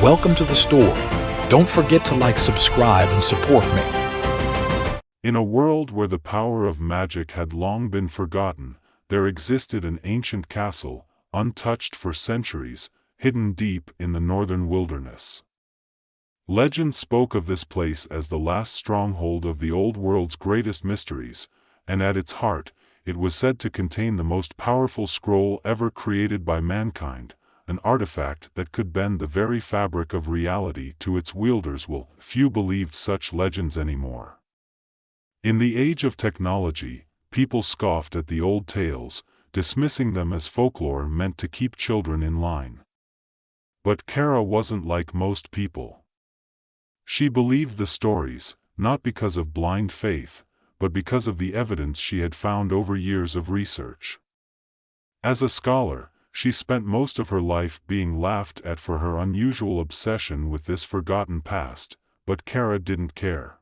Welcome to the store. Don't forget to subscribe, and support me. In a world where the power of magic had long been forgotten, there existed an ancient castle, untouched for centuries, hidden deep in the northern wilderness. Legend spoke of this place as the last stronghold of the old world's greatest mysteries, and at its heart, it was said to contain the most powerful scroll ever created by mankind, an artifact that could bend the very fabric of reality to its wielders. Well, few believed such legends anymore. In the age of technology, people scoffed at the old tales, dismissing them as folklore meant to keep children in line. But Kara wasn't like most people. She believed the stories, not because of blind faith, but because of the evidence she had found over years of research. As a scholar, she spent most of her life being laughed at for her unusual obsession with this forgotten past, but Kara didn't care.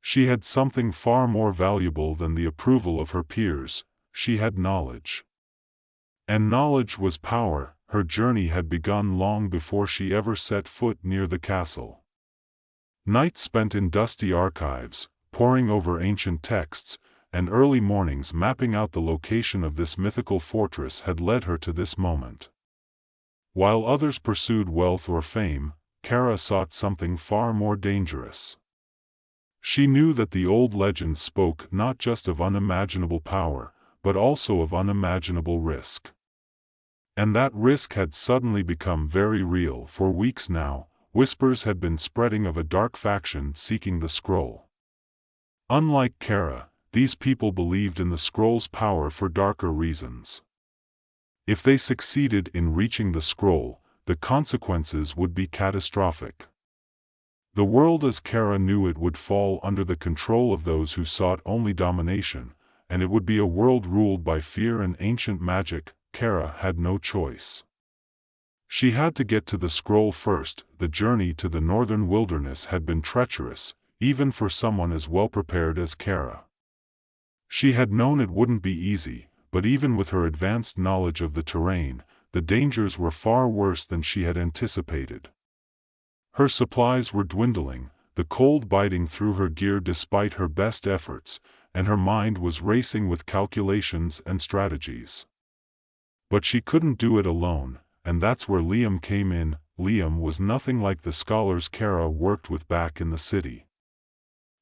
She had something far more valuable than the approval of her peers. She had knowledge. And knowledge was power. Her journey had begun long before she ever set foot near the castle. Nights spent in dusty archives, poring over ancient texts, and early mornings mapping out the location of this mythical fortress had led her to this moment. While others pursued wealth or fame, Kara sought something far more dangerous. She knew that the old legends spoke not just of unimaginable power, but also of unimaginable risk. And that risk had suddenly become very real. For weeks now, whispers had been spreading of a dark faction seeking the scroll. Unlike Kara, these people believed in the scroll's power for darker reasons. If they succeeded in reaching the scroll, the consequences would be catastrophic. The world as Kara knew it would fall under the control of those who sought only domination, and it would be a world ruled by fear and ancient magic. Kara had no choice. She had to get to the scroll first. The journey to the northern wilderness had been treacherous, even for someone as well prepared as Kara. She had known it wouldn't be easy, but even with her advanced knowledge of the terrain, the dangers were far worse than she had anticipated. Her supplies were dwindling, the cold biting through her gear despite her best efforts, and her mind was racing with calculations and strategies. But she couldn't do it alone, and that's where Liam came in. Liam was nothing like the scholars Kara worked with back in the city.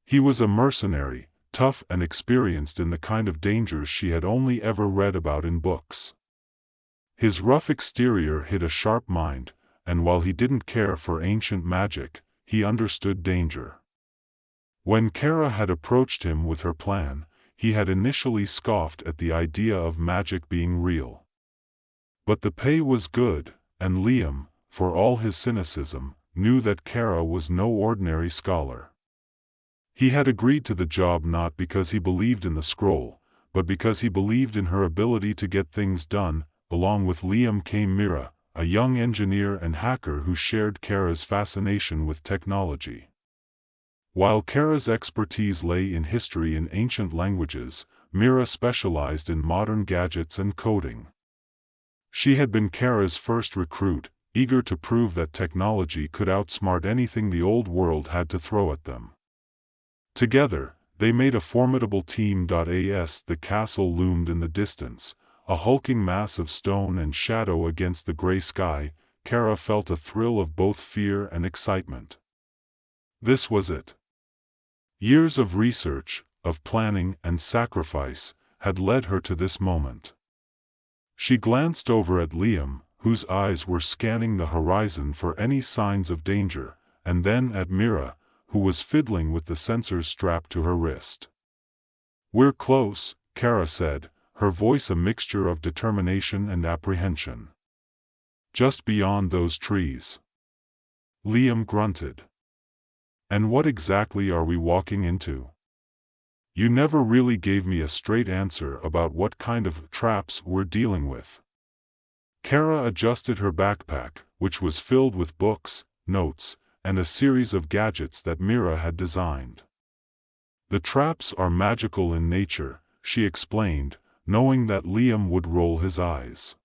He was a mercenary, tough and experienced in the kind of dangers she had only ever read about in books. His rough exterior hid a sharp mind, and while he didn't care for ancient magic, he understood danger. When Kara had approached him with her plan, he had initially scoffed at the idea of magic being real. But the pay was good, and Liam, for all his cynicism, knew that Kara was no ordinary scholar. He had agreed to the job not because he believed in the scroll, but because he believed in her ability to get things done. Along with Liam came Mira, a young engineer and hacker who shared Kara's fascination with technology. While Kara's expertise lay in history and ancient languages, Mira specialized in modern gadgets and coding. She had been Kara's first recruit, eager to prove that technology could outsmart anything the old world had to throw at them. Together, they made a formidable team. As the castle loomed in the distance, a hulking mass of stone and shadow against the gray sky, Kara felt a thrill of both fear and excitement. This was it. Years of research, of planning and sacrifice, had led her to this moment. She glanced over at Liam, whose eyes were scanning the horizon for any signs of danger, and then at Mira, who was fiddling with the sensors strapped to her wrist. "We're close," Kara said, her voice a mixture of determination and apprehension. "Just beyond those trees." Liam grunted. "And what exactly are we walking into? You never really gave me a straight answer about what kind of traps we're dealing with." Kara adjusted her backpack, which was filled with books, notes, and a series of gadgets that Mira had designed. "The traps are magical in nature," she explained, knowing that Liam would roll his eyes.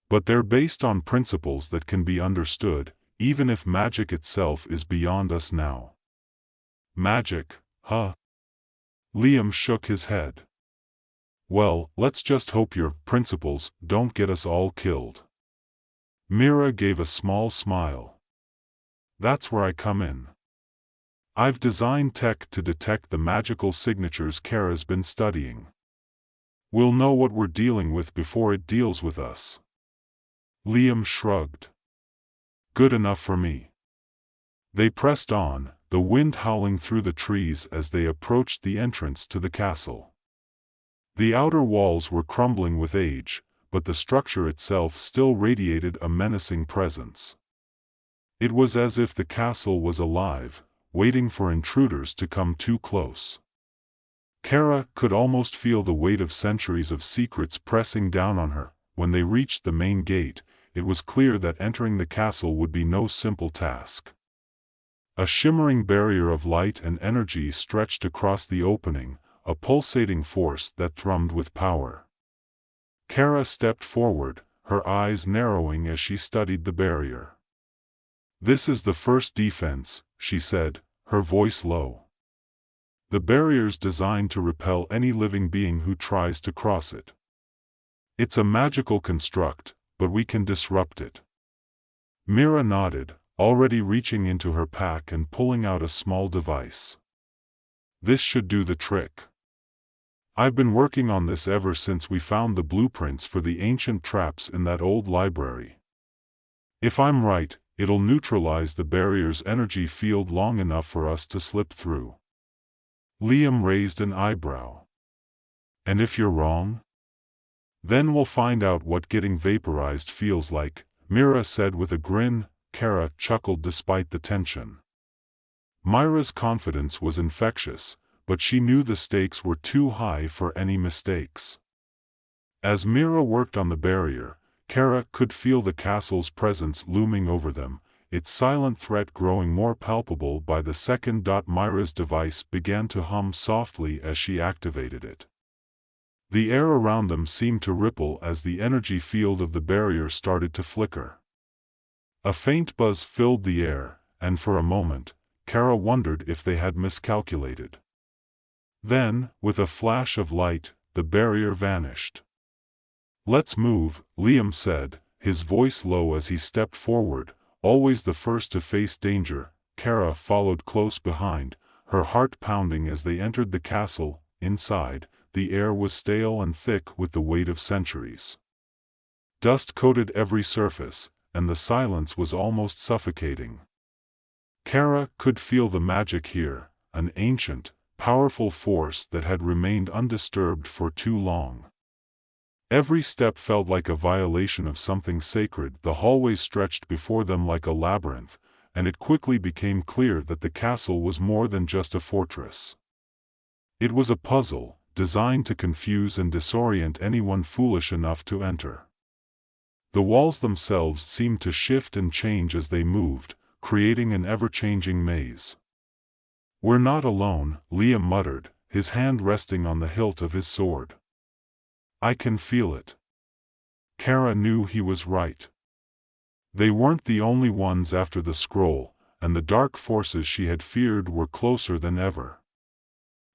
"But they're based on principles that can be understood, even if magic itself is beyond us now. Magic, huh? Liam shook his head. Well, let's just hope your principles don't get us all killed. Mira gave a small smile. That's where I come in. I've designed tech to detect the magical signatures Kara's been studying. We'll know what we're dealing with before it deals with us. Liam shrugged. Good enough for me. They pressed on, the wind howling through the trees as they approached the entrance to the castle. The outer walls were crumbling with age, but the structure itself still radiated a menacing presence. It was as if the castle was alive, waiting for intruders to come too close. Kara could almost feel the weight of centuries of secrets pressing down on her. When they reached the main gate, it was clear that entering the castle would be no simple task. A shimmering barrier of light and energy stretched across the opening, a pulsating force that thrummed with power. Kara stepped forward, her eyes narrowing as she studied the barrier. This is the first defense, she said, her voice low. The barrier's designed to repel any living being who tries to cross it. It's a magical construct, but we can disrupt it. Mira nodded, already reaching into her pack and pulling out a small device. This should do the trick. I've been working on this ever since we found the blueprints for the ancient traps in that old library. If I'm right, it'll neutralize the barrier's energy field long enough for us to slip through. Liam raised an eyebrow. And if you're wrong? Then we'll find out what getting vaporized feels like, Mira said with a grin. Kara chuckled despite the tension. Myra's confidence was infectious, but she knew the stakes were too high for any mistakes. As Mira worked on the barrier, Kara could feel the castle's presence looming over them, its silent threat growing more palpable by the second. Myra's device began to hum softly as she activated it. The air around them seemed to ripple as the energy field of the barrier started to flicker. A faint buzz filled the air, and for a moment, Kara wondered if they had miscalculated. Then, with a flash of light, the barrier vanished. Let's move, Liam said, his voice low as he stepped forward, always the first to face danger. Kara followed close behind, her heart pounding as they entered the castle. Inside, the air was stale and thick with the weight of centuries. Dust coated every surface, and the silence was almost suffocating. Kara could feel the magic here, an ancient, powerful force that had remained undisturbed for too long. Every step felt like a violation of something sacred. The hallway stretched before them like a labyrinth, and it quickly became clear that the castle was more than just a fortress. It was a puzzle, designed to confuse and disorient anyone foolish enough to enter. The walls themselves seemed to shift and change as they moved, creating an ever-changing maze. We're not alone, Liam muttered, his hand resting on the hilt of his sword. I can feel it. Kara knew he was right. They weren't the only ones after the scroll, and the dark forces she had feared were closer than ever.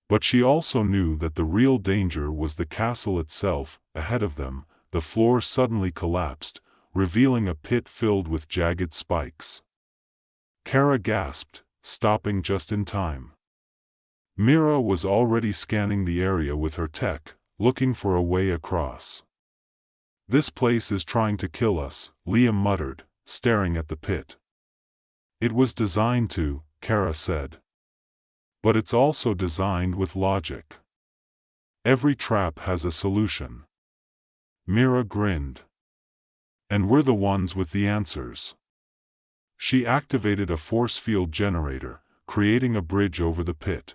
But she also knew that the real danger was the castle itself. Ahead of them, the floor suddenly collapsed, revealing a pit filled with jagged spikes. Kara gasped, stopping just in time. Mira was already scanning the area with her tech, looking for a way across. This place is trying to kill us, Liam muttered, staring at the pit. It was designed to, Kara said. But it's also designed with logic. Every trap has a solution. Mira grinned. And we're the ones with the answers. She activated a force field generator, creating a bridge over the pit.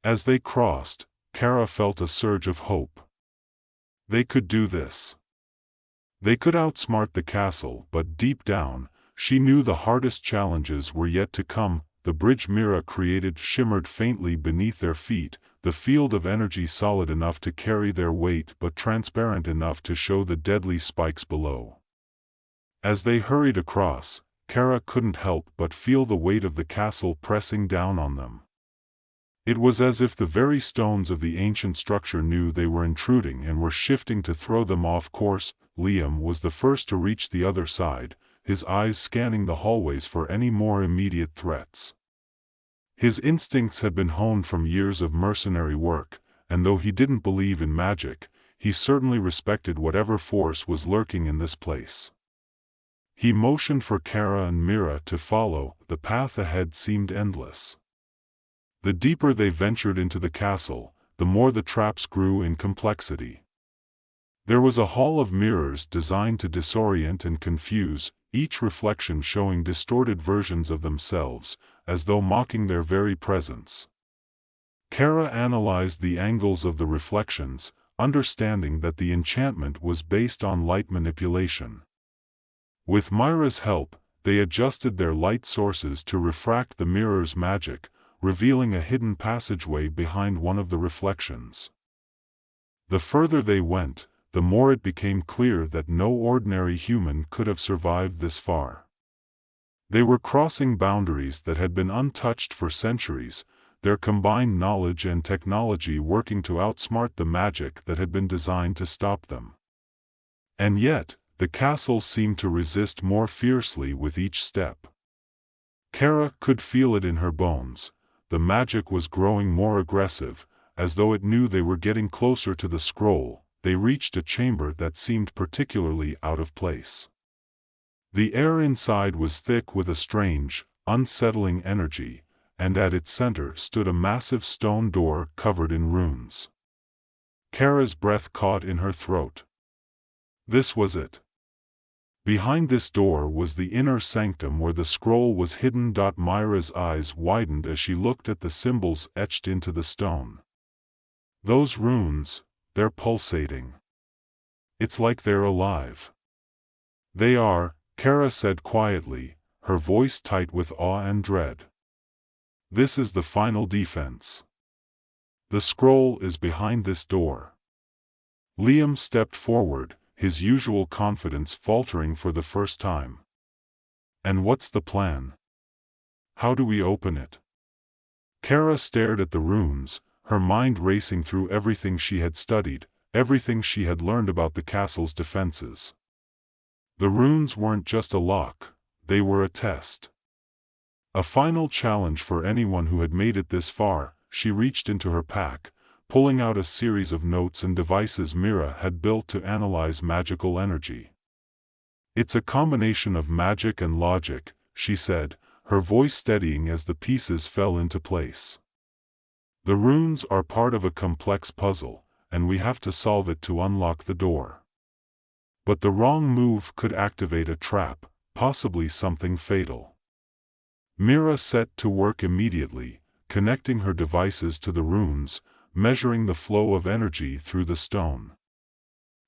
As they crossed, Kara felt a surge of hope. They could do this. They could outsmart the castle, but deep down, she knew the hardest challenges were yet to come. The bridge Mira created shimmered faintly beneath their feet, the field of energy solid enough to carry their weight but transparent enough to show the deadly spikes below. As they hurried across, Kara couldn't help but feel the weight of the castle pressing down on them. It was as if the very stones of the ancient structure knew they were intruding and were shifting to throw them off course. Liam was the first to reach the other side, his eyes scanning the hallways for any more immediate threats. His instincts had been honed from years of mercenary work, and though he didn't believe in magic, he certainly respected whatever force was lurking in this place. He motioned for Kara and Mira to follow. The path ahead seemed endless. The deeper they ventured into the castle, the more the traps grew in complexity. There was a hall of mirrors designed to disorient and confuse, each reflection showing distorted versions of themselves, as though mocking their very presence. Kara analyzed the angles of the reflections, understanding that the enchantment was based on light manipulation. With Myra's help, they adjusted their light sources to refract the mirror's magic, revealing a hidden passageway behind one of the reflections. The further they went, the more it became clear that no ordinary human could have survived this far. They were crossing boundaries that had been untouched for centuries, their combined knowledge and technology working to outsmart the magic that had been designed to stop them. And yet, the castle seemed to resist more fiercely with each step. Kara could feel it in her bones. The magic was growing more aggressive, as though it knew they were getting closer to the scroll. They reached a chamber that seemed particularly out of place. The air inside was thick with a strange, unsettling energy, and at its center stood a massive stone door covered in runes. Kara's breath caught in her throat. This was it. Behind this door was the inner sanctum where the scroll was hidden. Myra's eyes widened as she looked at the symbols etched into the stone. Those runes, they're pulsating. It's like they're alive. They are, Kara said quietly, her voice tight with awe and dread. This is the final defense. The scroll is behind this door. Liam stepped forward, his usual confidence faltering for the first time. And what's the plan? How do we open it? Kara stared at the runes, her mind racing through everything she had studied, everything she had learned about the castle's defenses. The runes weren't just a lock, they were a test. A final challenge for anyone who had made it this far. She reached into her pack, pulling out a series of notes and devices Mira had built to analyze magical energy. It's a combination of magic and logic, she said, her voice steadying as the pieces fell into place. The runes are part of a complex puzzle, and we have to solve it to unlock the door. But the wrong move could activate a trap, possibly something fatal. Mira set to work immediately, connecting her devices to the runes, measuring the flow of energy through the stone.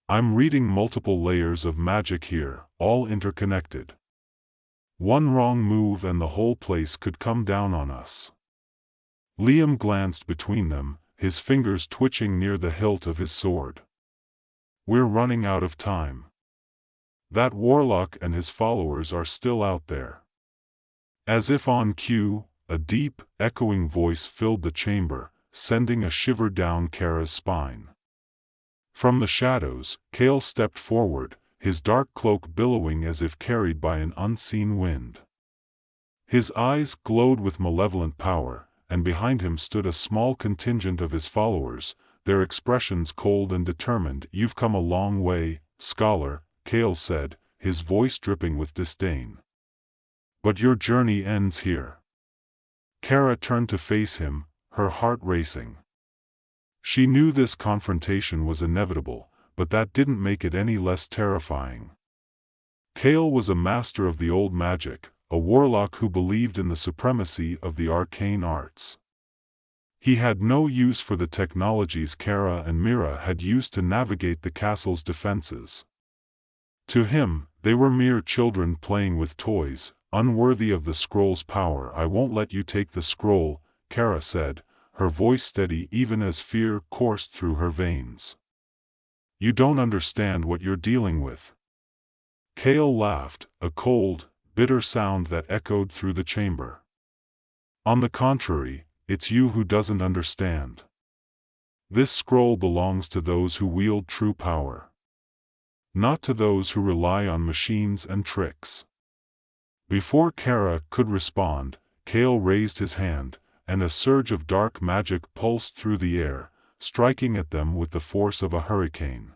I'm reading multiple layers of magic here, all interconnected. One wrong move and the whole place could come down on us. Liam glanced between them, his fingers twitching near the hilt of his sword. We're running out of time. That warlock and his followers are still out there. As if on cue, a deep, echoing voice filled the chamber, sending a shiver down Kara's spine. From the shadows, Kale stepped forward, his dark cloak billowing as if carried by an unseen wind. His eyes glowed with malevolent power, and behind him stood a small contingent of his followers, their expressions cold and determined. You've come a long way, scholar, Kale said, his voice dripping with disdain. But your journey ends here. Kara turned to face him, her heart racing. She knew this confrontation was inevitable, but that didn't make it any less terrifying. Kale was a master of the old magic, a warlock who believed in the supremacy of the arcane arts. He had no use for the technologies Kara and Mira had used to navigate the castle's defenses. To him, they were mere children playing with toys, unworthy of the scroll's power. I won't let you take the scroll, Kara said, her voice steady even as fear coursed through her veins. You don't understand what you're dealing with. Kale laughed, a cold, bitter sound that echoed through the chamber. On the contrary, it's you who doesn't understand. This scroll belongs to those who wield true power, not to those who rely on machines and tricks. Before Kara could respond, Kale raised his hand, and a surge of dark magic pulsed through the air, striking at them with the force of a hurricane.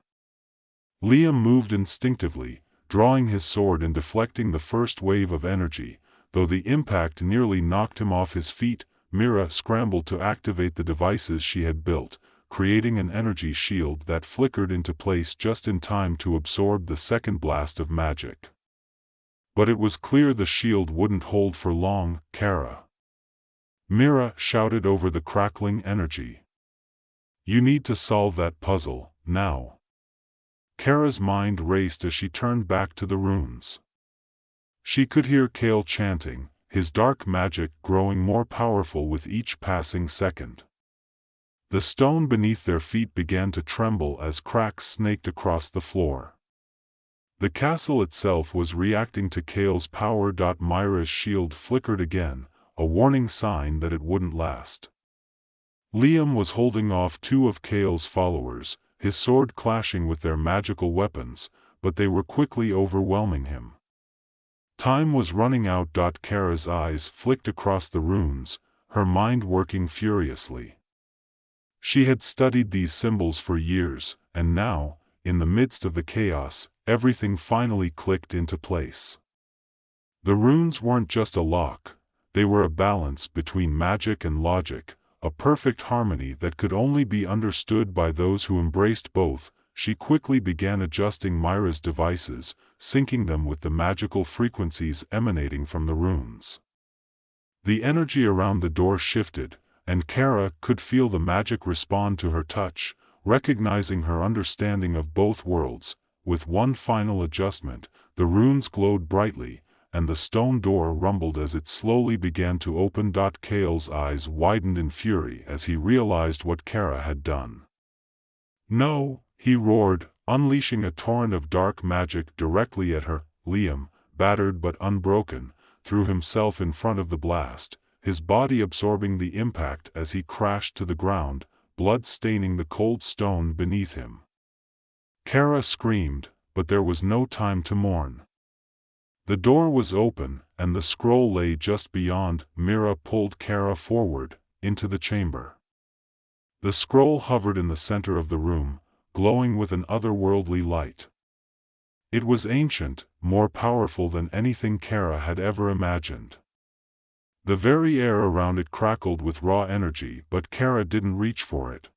Liam moved instinctively, drawing his sword and deflecting the first wave of energy. Though the impact nearly knocked him off his feet, Mira scrambled to activate the devices she had built, creating an energy shield that flickered into place just in time to absorb the second blast of magic. But it was clear the shield wouldn't hold for long. Kara, Mira shouted over the crackling energy. You need to solve that puzzle, now. Kara's mind raced as she turned back to the runes. She could hear Kale chanting, his dark magic growing more powerful with each passing second. The stone beneath their feet began to tremble as cracks snaked across the floor. The castle itself was reacting to Kale's power. Mira's shield flickered again, a warning sign that it wouldn't last. Liam was holding off two of Kale's followers, his sword clashing with their magical weapons, but they were quickly overwhelming him. Time was running out. Kara's eyes flicked across the runes, her mind working furiously. She had studied these symbols for years, and now, in the midst of the chaos, everything finally clicked into place. The runes weren't just a lock, they were a balance between magic and logic, a perfect harmony that could only be understood by those who embraced both. She quickly began adjusting Mira's devices, syncing them with the magical frequencies emanating from the runes. The energy around the door shifted, and Kara could feel the magic respond to her touch, recognizing her understanding of both worlds. With one final adjustment, the runes glowed brightly, and the stone door rumbled as it slowly began to open. Kale's eyes widened in fury as he realized what Kara had done. No, he roared, unleashing a torrent of dark magic directly at her. Liam, battered but unbroken, threw himself in front of the blast, his body absorbing the impact as he crashed to the ground, blood staining the cold stone beneath him. Kara screamed, but there was no time to mourn. The door was open, and the scroll lay just beyond. Mira pulled Kara forward, into the chamber. The scroll hovered in the center of the room, glowing with an otherworldly light. It was ancient, more powerful than anything Kara had ever imagined. The very air around it crackled with raw energy, but Kara didn't reach for it.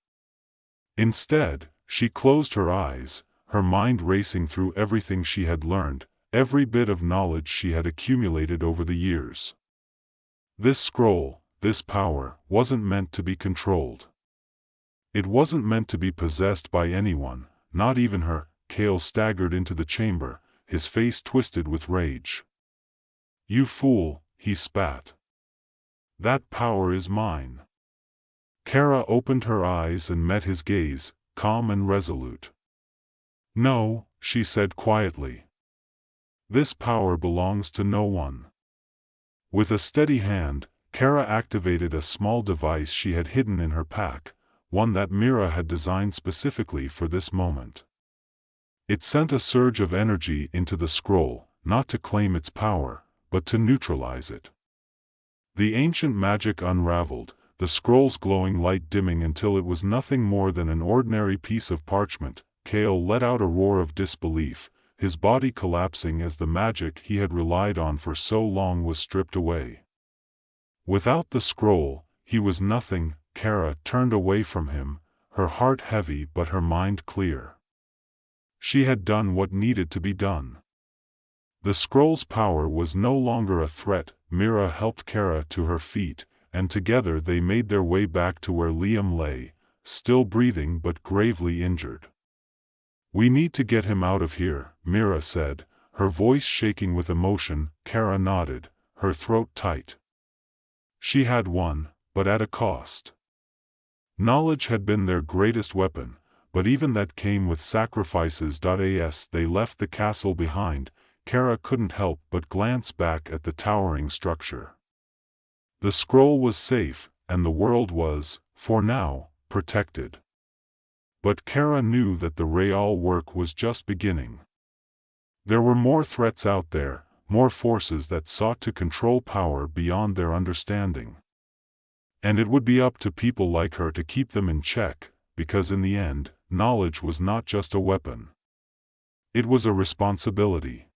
Instead, she closed her eyes, her mind racing through everything she had learned, every bit of knowledge she had accumulated over the years. This scroll, this power, wasn't meant to be controlled. It wasn't meant to be possessed by anyone, not even her. Kale staggered into the chamber, his face twisted with rage. You fool, he spat. That power is mine. Kara opened her eyes and met his gaze, calm and resolute. No, she said quietly. This power belongs to no one. With a steady hand, Kara activated a small device she had hidden in her pack, one that Mira had designed specifically for this moment. It sent a surge of energy into the scroll, not to claim its power, but to neutralize it. The ancient magic unraveled, the scroll's glowing light dimming until it was nothing more than an ordinary piece of parchment. Kale let out a roar of disbelief, his body collapsing as the magic he had relied on for so long was stripped away. Without the scroll, he was nothing. Kara turned away from him, her heart heavy but her mind clear. She had done what needed to be done. The scroll's power was no longer a threat. Mira helped Kara to her feet, and together they made their way back to where Liam lay, still breathing but gravely injured. We need to get him out of here, Mira said, her voice shaking with emotion. Kara nodded, her throat tight. She had won, but at a cost. Knowledge had been their greatest weapon, but even that came with sacrifices. As they left the castle behind, Kara couldn't help but glance back at the towering structure. The scroll was safe, and the world was, for now, protected. But Kara knew that the real work was just beginning. There were more threats out there, more forces that sought to control power beyond their understanding. And it would be up to people like her to keep them in check, because in the end, knowledge was not just a weapon. It was a responsibility.